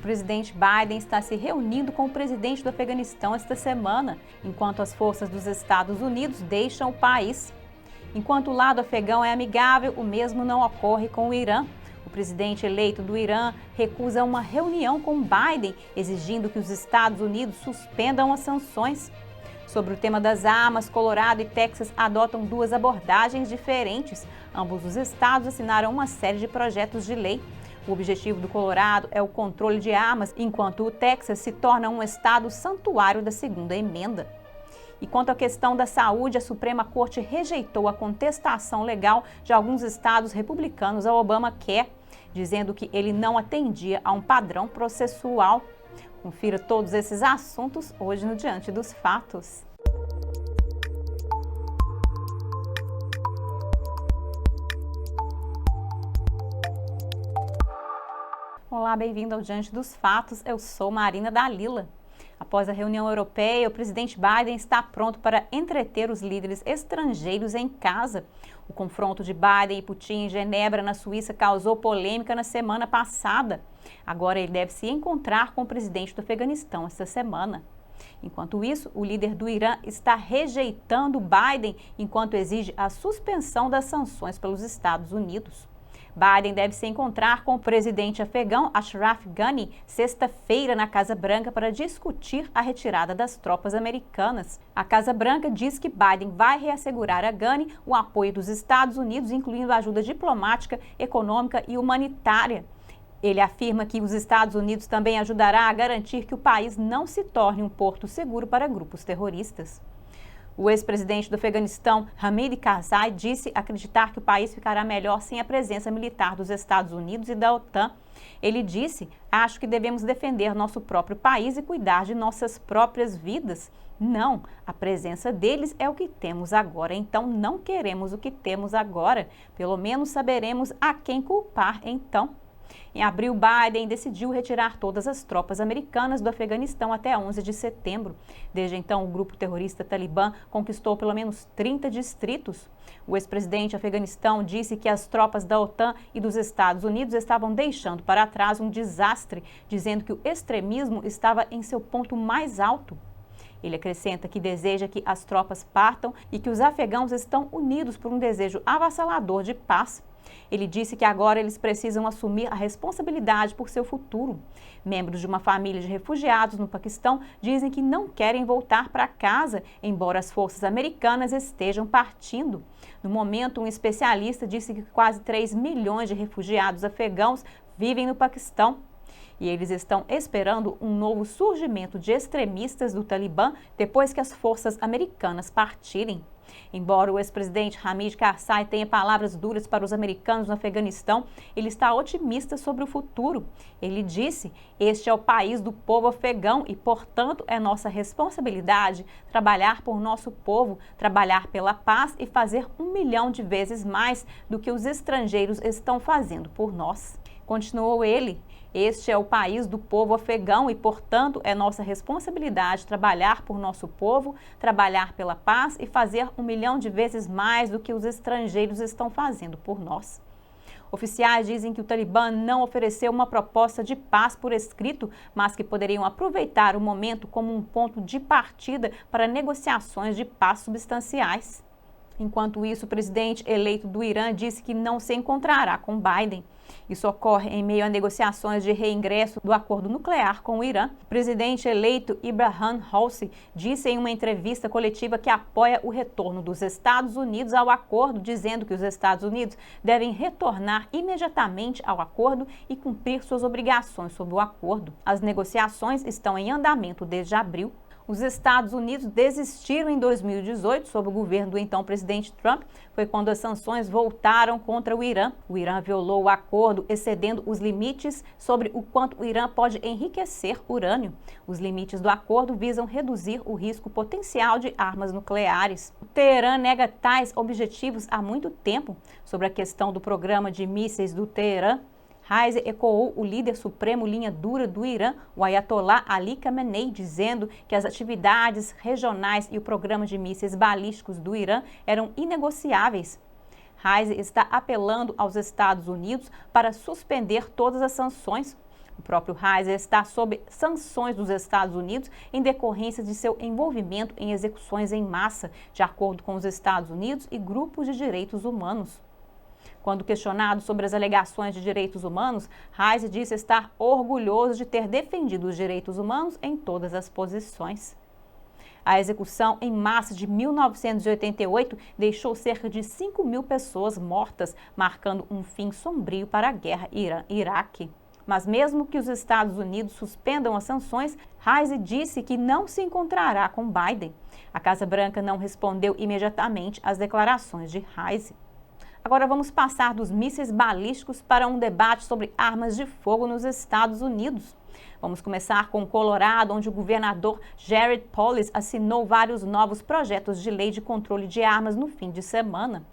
presidente Biden está se reunindo com o presidente do Afeganistão esta semana, enquanto as forças dos Estados Unidos deixam o país. Enquanto o lado afegão é amigável, o mesmo não ocorre com o Irã. O presidente eleito do Irã recusa uma reunião com Biden, exigindo que os Estados Unidos suspendam as sanções. Sobre o tema das armas, Colorado e Texas adotam duas abordagens diferentes. Ambos os estados assinaram uma série de projetos de lei. O objetivo do Colorado é o controle de armas, enquanto o Texas se torna um estado santuário da segunda emenda. E quanto à questão da saúde, a Suprema Corte rejeitou a contestação legal de alguns estados republicanos ao Obamacare, dizendo que ele não atendia a um padrão processual. Confira todos esses assuntos hoje no Diante dos Fatos. Olá, bem-vindo ao Diante dos Fatos. Eu sou Marina Dalila. Após a reunião europeia, o presidente Biden está pronto para entreter os líderes estrangeiros em casa. O confronto de Biden e Putin em Genebra, na Suíça, causou polêmica na semana passada. Agora ele deve se encontrar com o presidente do Afeganistão esta semana. Enquanto isso, o líder do Irã está rejeitando Biden enquanto exige a suspensão das sanções pelos Estados Unidos. Biden deve se encontrar com o presidente afegão Ashraf Ghani sexta-feira na Casa Branca para discutir a retirada das tropas americanas. A Casa Branca diz que Biden vai reassegurar a Ghani o apoio dos Estados Unidos, incluindo ajuda diplomática, econômica e humanitária. Ele afirma que os Estados Unidos também ajudará a garantir que o país não se torne um porto seguro para grupos terroristas. O ex-presidente do Afeganistão, Hamid Karzai, disse acreditar que o país ficará melhor sem a presença militar dos Estados Unidos e da OTAN. Ele disse: "Acho que devemos defender nosso próprio país e cuidar de nossas próprias vidas. Não, a presença deles é o que temos agora, então não queremos o que temos agora. Pelo menos saberemos a quem culpar então." Em abril, Biden decidiu retirar todas as tropas americanas do Afeganistão até 11 de setembro. Desde então, o grupo terrorista Talibã conquistou pelo menos 30 distritos. O ex-presidente afeganistão disse que as tropas da OTAN e dos Estados Unidos estavam deixando para trás um desastre, dizendo que o extremismo estava em seu ponto mais alto. Ele acrescenta que deseja que as tropas partam e que os afegãos estão unidos por um desejo avassalador de paz. Ele disse que agora eles precisam assumir a responsabilidade por seu futuro. Membros de uma família de refugiados no Paquistão dizem que não querem voltar para casa, embora as forças americanas estejam partindo. No momento, um especialista disse que quase 3 milhões de refugiados afegãos vivem no Paquistão. E eles estão esperando um novo surgimento de extremistas do Talibã depois que as forças americanas partirem. Embora o ex-presidente Hamid Karzai tenha palavras duras para os americanos no Afeganistão, ele está otimista sobre o futuro. Ele disse: "Este é o país do povo afegão e, portanto, é nossa responsabilidade trabalhar por nosso povo, trabalhar pela paz e fazer 1 milhão de vezes mais do que os estrangeiros estão fazendo por nós." Continuou ele: "Este é o país do povo afegão e, portanto, é nossa responsabilidade trabalhar por nosso povo, trabalhar pela paz e fazer 1 milhão de vezes mais do que os estrangeiros estão fazendo por nós." Oficiais dizem que o Talibã não ofereceu uma proposta de paz por escrito, mas que poderiam aproveitar o momento como um ponto de partida para negociações de paz substanciais. Enquanto isso, o presidente eleito do Irã disse que não se encontrará com Biden. Isso ocorre em meio a negociações de reingresso do acordo nuclear com o Irã. O presidente eleito Ibrahim Raisi disse em uma entrevista coletiva que apoia o retorno dos Estados Unidos ao acordo, dizendo que os Estados Unidos devem retornar imediatamente ao acordo e cumprir suas obrigações sob o acordo. As negociações estão em andamento desde abril. Os Estados Unidos desistiram em 2018, sob o governo do então presidente Trump. Foi quando as sanções voltaram contra o Irã. O Irã violou o acordo, excedendo os limites sobre o quanto o Irã pode enriquecer urânio. Os limites do acordo visam reduzir o risco potencial de armas nucleares. O Teherã nega tais objetivos há muito tempo. Sobre a questão do programa de mísseis do Teherã, Raisi ecoou o líder supremo linha dura do Irã, o Ayatollah Ali Khamenei, dizendo que as atividades regionais e o programa de mísseis balísticos do Irã eram inegociáveis. Raisi está apelando aos Estados Unidos para suspender todas as sanções. O próprio Heiser está sob sanções dos Estados Unidos em decorrência de seu envolvimento em execuções em massa, de acordo com os Estados Unidos e grupos de direitos humanos. Quando questionado sobre as alegações de direitos humanos, Heiser disse estar orgulhoso de ter defendido os direitos humanos em todas as posições. A execução em massa de 1988 deixou cerca de 5.000 pessoas mortas, marcando um fim sombrio para a guerra Iraque. Mas mesmo que os Estados Unidos suspendam as sanções, Heiser disse que não se encontrará com Biden. A Casa Branca não respondeu imediatamente às declarações de Heiser. Agora vamos passar dos mísseis balísticos para um debate sobre armas de fogo nos Estados Unidos. Vamos começar com o Colorado, onde o governador Jared Polis assinou vários novos projetos de lei de controle de armas no fim de semana.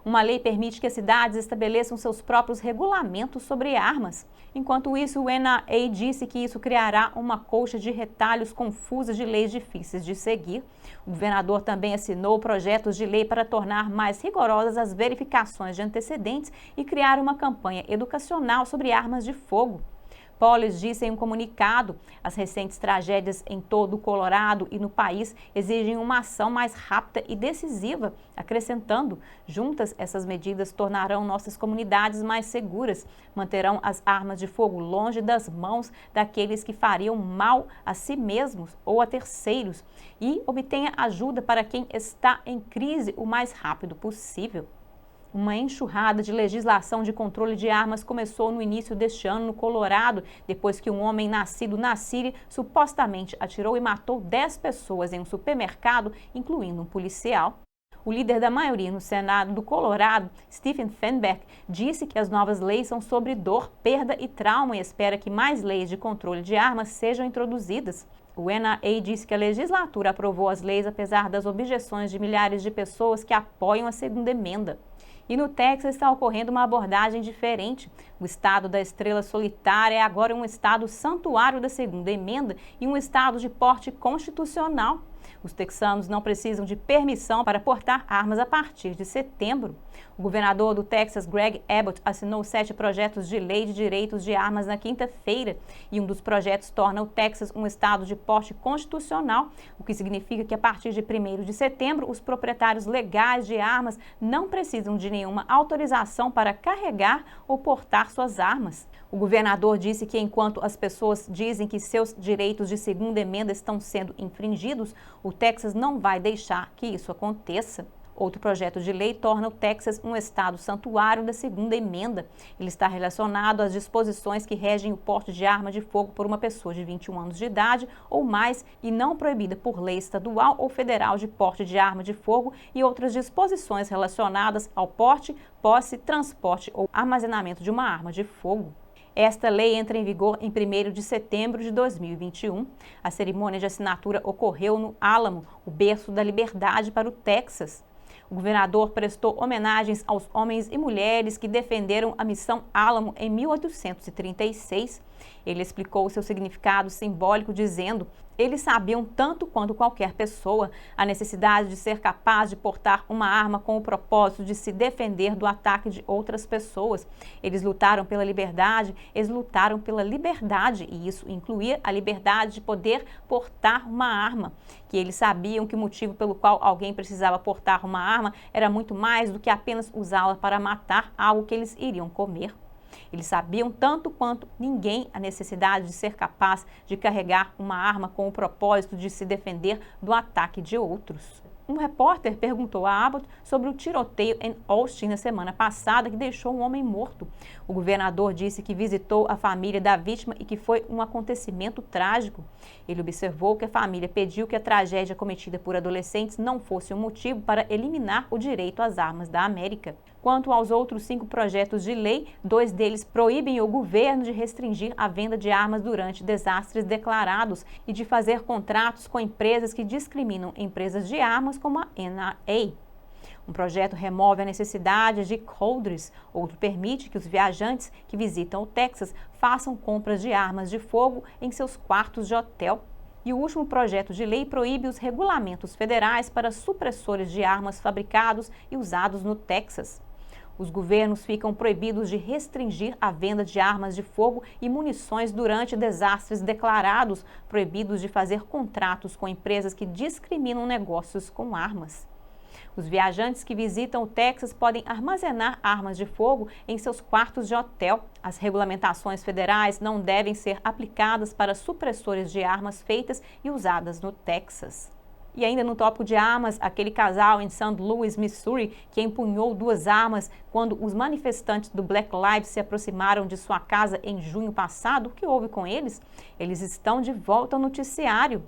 Uma lei permite que as cidades estabeleçam seus próprios regulamentos sobre armas. Enquanto isso, o NRA disse que isso criará uma colcha de retalhos confusas de leis difíceis de seguir. O governador também assinou projetos de lei para tornar mais rigorosas as verificações de antecedentes e criar uma campanha educacional sobre armas de fogo. Polis disse em um comunicado: as recentes tragédias em todo o Colorado e no país exigem uma ação mais rápida e decisiva, acrescentando: juntas, essas medidas tornarão nossas comunidades mais seguras, manterão as armas de fogo longe das mãos daqueles que fariam mal a si mesmos ou a terceiros e obtenha ajuda para quem está em crise o mais rápido possível. Uma enxurrada de legislação de controle de armas começou no início deste ano no Colorado, depois que um homem nascido na Síria supostamente atirou e matou 10 pessoas em um supermercado, incluindo um policial. O líder da maioria no Senado do Colorado, Stephen Fenberg, disse que as novas leis são sobre dor, perda e trauma e espera que mais leis de controle de armas sejam introduzidas. O NRA disse que a legislatura aprovou as leis apesar das objeções de milhares de pessoas que apoiam a segunda emenda. E no Texas está ocorrendo uma abordagem diferente. O estado da estrela solitária é agora um estado santuário da segunda emenda e um estado de porte constitucional. Os texanos não precisam de permissão para portar armas a partir de setembro. O governador do Texas, Greg Abbott, assinou 7 projetos de lei de direitos de armas na quinta-feira e um dos projetos torna o Texas um estado de porte constitucional, o que significa que a partir de 1º de setembro os proprietários legais de armas não precisam de nenhuma autorização para carregar ou portar suas armas. O governador disse que enquanto as pessoas dizem que seus direitos de segunda emenda estão sendo infringidos, o Texas não vai deixar que isso aconteça. Outro projeto de lei torna o Texas um estado santuário da segunda emenda. Ele está relacionado às disposições que regem o porte de arma de fogo por uma pessoa de 21 anos de idade ou mais e não proibida por lei estadual ou federal de porte de arma de fogo e outras disposições relacionadas ao porte, posse, transporte ou armazenamento de uma arma de fogo. Esta lei entra em vigor em 1º de setembro de 2021. A cerimônia de assinatura ocorreu no Álamo, o berço da liberdade para o Texas. O governador prestou homenagens aos homens e mulheres que defenderam a Missão Álamo em 1836. Ele explicou seu significado simbólico dizendo: eles sabiam tanto quanto qualquer pessoa a necessidade de ser capaz de portar uma arma com o propósito de se defender do ataque de outras pessoas. Eles lutaram pela liberdade, eles lutaram pela liberdade e isso incluía a liberdade de poder portar uma arma. Que eles sabiam que o motivo pelo qual alguém precisava portar uma arma era muito mais do que apenas usá-la para matar algo que eles iriam comer. Eles sabiam tanto quanto ninguém a necessidade de ser capaz de carregar uma arma com o propósito de se defender do ataque de outros. Um repórter perguntou a Abbott sobre o tiroteio em Austin na semana passada que deixou um homem morto. O governador disse que visitou a família da vítima e que foi um acontecimento trágico. Ele observou que a família pediu que a tragédia cometida por adolescentes não fosse um motivo para eliminar o direito às armas da América. Quanto aos outros 5 projetos de lei, 2 deles proíbem o governo de restringir a venda de armas durante desastres declarados e de fazer contratos com empresas que discriminam empresas de armas como a NRA. Um projeto remove a necessidade de coldres, outro permite que os viajantes que visitam o Texas façam compras de armas de fogo em seus quartos de hotel. E o último projeto de lei proíbe os regulamentos federais para supressores de armas fabricados e usados no Texas. Os governos ficam proibidos de restringir a venda de armas de fogo e munições durante desastres declarados, proibidos de fazer contratos com empresas que discriminam negócios com armas. Os viajantes que visitam o Texas podem armazenar armas de fogo em seus quartos de hotel. As regulamentações federais não devem ser aplicadas para supressores de armas feitas e usadas no Texas. E ainda no tópico de armas, aquele casal em St. Louis, Missouri, que empunhou 2 armas quando os manifestantes do Black Lives se aproximaram de sua casa em junho passado, o que houve com eles? Eles estão de volta ao noticiário.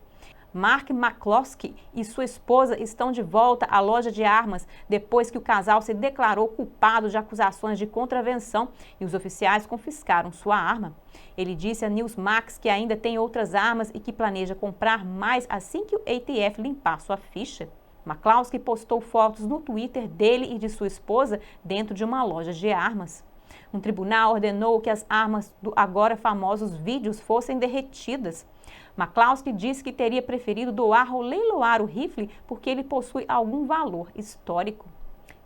Mark McCloskey e sua esposa estão de volta à loja de armas depois que o casal se declarou culpado de acusações de contravenção e os oficiais confiscaram sua arma. Ele disse a Newsmax que ainda tem outras armas e que planeja comprar mais assim que o ATF limpar sua ficha. McCloskey postou fotos no Twitter dele e de sua esposa dentro de uma loja de armas. Um tribunal ordenou que as armas do agora famosos vídeos fossem derretidas. McCloskey disse que teria preferido doar ou leiloar o rifle porque ele possui algum valor histórico.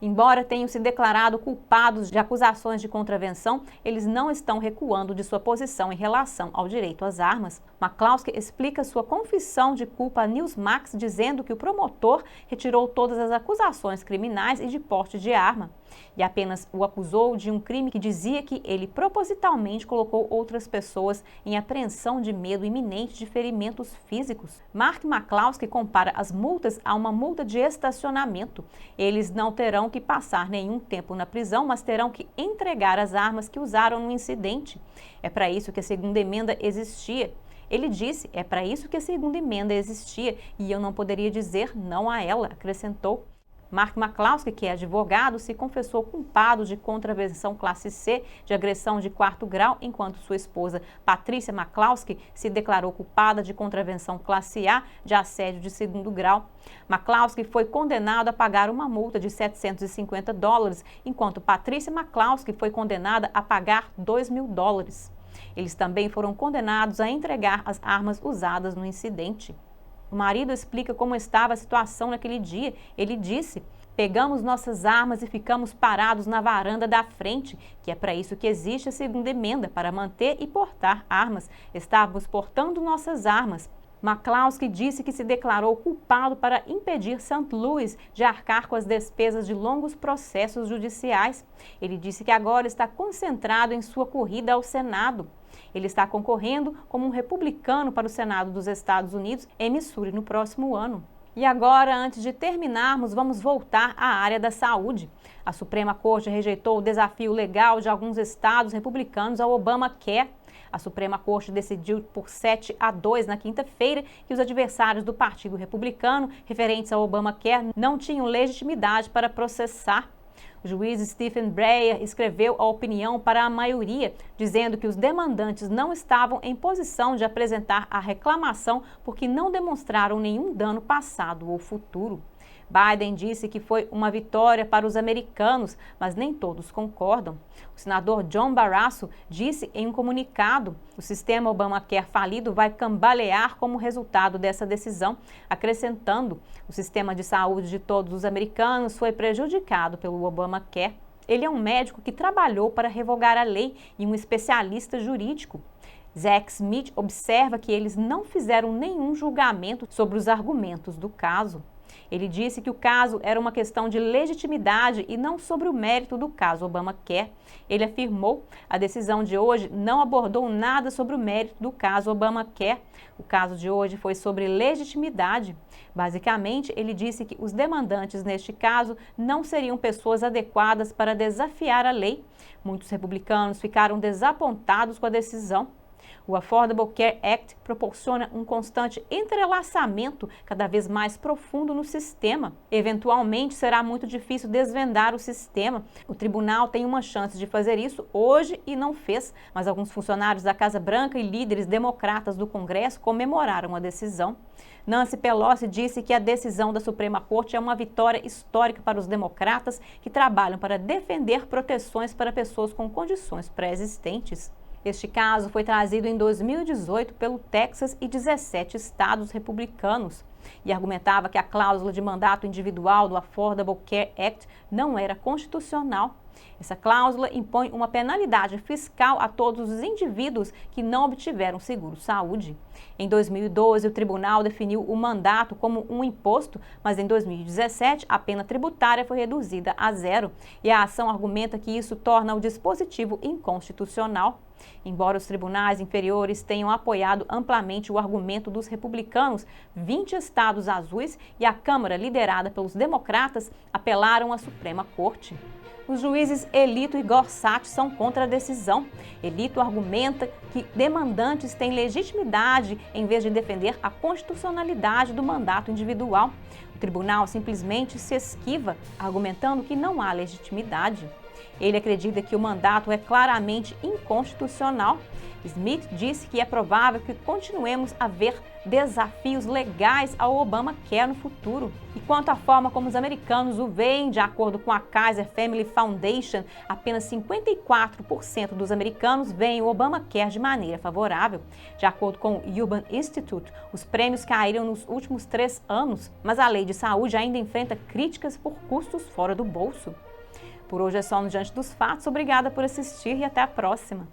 Embora tenham se declarado culpados de acusações de contravenção, eles não estão recuando de sua posição em relação ao direito às armas. McCloskey explica sua confissão de culpa a Newsmax, dizendo que o promotor retirou todas as acusações criminais e de porte de arma, e apenas o acusou de um crime que dizia que ele propositalmente colocou outras pessoas em apreensão de medo iminente de ferimentos físicos. Mark McCloskey compara as multas a uma multa de estacionamento. Eles não terão que passar nenhum tempo na prisão, mas terão que entregar as armas que usaram no incidente. É para isso que a segunda emenda existia. Ele disse, é para isso que a segunda emenda existia e eu não poderia dizer não a ela, acrescentou. Mark McCloskey, que é advogado, se confessou culpado de contravenção classe C de agressão de 4º grau, enquanto sua esposa, Patricia McCloskey, se declarou culpada de contravenção classe A de assédio de 2º grau. McCloskey foi condenado a pagar uma multa de $750, enquanto Patricia McCloskey foi condenada a pagar $2.000. Eles também foram condenados a entregar as armas usadas no incidente. O marido explica como estava a situação naquele dia. Ele disse, pegamos nossas armas e ficamos parados na varanda da frente, que é para isso que existe a segunda emenda, para manter e portar armas. Estávamos portando nossas armas. McCloskey disse que se declarou culpado para impedir St. Louis de arcar com as despesas de longos processos judiciais. Ele disse que agora está concentrado em sua corrida ao Senado. Ele está concorrendo como um republicano para o Senado dos Estados Unidos em Missouri no próximo ano. E agora, antes de terminarmos, vamos voltar à área da saúde. A Suprema Corte rejeitou o desafio legal de alguns estados republicanos ao Obamacare. A Suprema Corte decidiu por 7-2 na quinta-feira que os adversários do Partido Republicano referentes ao Obamacare não tinham legitimidade para processar. O juiz Stephen Breyer escreveu a opinião para a maioria, dizendo que os demandantes não estavam em posição de apresentar a reclamação porque não demonstraram nenhum dano passado ou futuro. Biden disse que foi uma vitória para os americanos, mas nem todos concordam. O senador John Barrasso disse em um comunicado: o sistema Obamacare falido vai cambalear como resultado dessa decisão, acrescentando: o sistema de saúde de todos os americanos foi prejudicado pelo Obamacare. Ele é um médico que trabalhou para revogar a lei e um especialista jurídico. Zach Smith observa que eles não fizeram nenhum julgamento sobre os argumentos do caso. Ele disse que o caso era uma questão de legitimidade e não sobre o mérito do caso Obamacare. Ele afirmou: a decisão de hoje não abordou nada sobre o mérito do caso Obamacare. O caso de hoje foi sobre legitimidade. Basicamente, ele disse que os demandantes neste caso não seriam pessoas adequadas para desafiar a lei. Muitos republicanos ficaram desapontados com a decisão. O Affordable Care Act proporciona um constante entrelaçamento cada vez mais profundo no sistema. Eventualmente, será muito difícil desvendar o sistema. O tribunal tem uma chance de fazer isso hoje e não fez, mas alguns funcionários da Casa Branca e líderes democratas do Congresso comemoraram a decisão. Nancy Pelosi disse que a decisão da Suprema Corte é uma vitória histórica para os democratas que trabalham para defender proteções para pessoas com condições pré-existentes. Este caso foi trazido em 2018 pelo Texas e 17 estados republicanos e argumentava que a cláusula de mandato individual do Affordable Care Act não era constitucional. Essa cláusula impõe uma penalidade fiscal a todos os indivíduos que não obtiveram seguro-saúde. Em 2012, o tribunal definiu o mandato como um imposto, mas em 2017 a pena tributária foi reduzida a zero e a ação argumenta que isso torna o dispositivo inconstitucional. Embora os tribunais inferiores tenham apoiado amplamente o argumento dos republicanos, 20 estados azuis e a Câmara, liderada pelos democratas, apelaram à Suprema Corte. Os juízes Elito e Gorsuch são contra a decisão. Elito argumenta que demandantes têm legitimidade em vez de defender a constitucionalidade do mandato individual. O tribunal simplesmente se esquiva, argumentando que não há legitimidade. Ele acredita que o mandato é claramente inconstitucional. Smith disse que é provável que continuemos a ver desafios legais ao Obamacare no futuro. E quanto à forma como os americanos o veem, de acordo com a Kaiser Family Foundation, apenas 54% dos americanos veem o Obamacare de maneira favorável. De acordo com o Urban Institute, os prêmios caíram nos últimos 3 anos, mas a lei de saúde ainda enfrenta críticas por custos fora do bolso. Por hoje é só no Diante dos Fatos. Obrigada por assistir e até a próxima.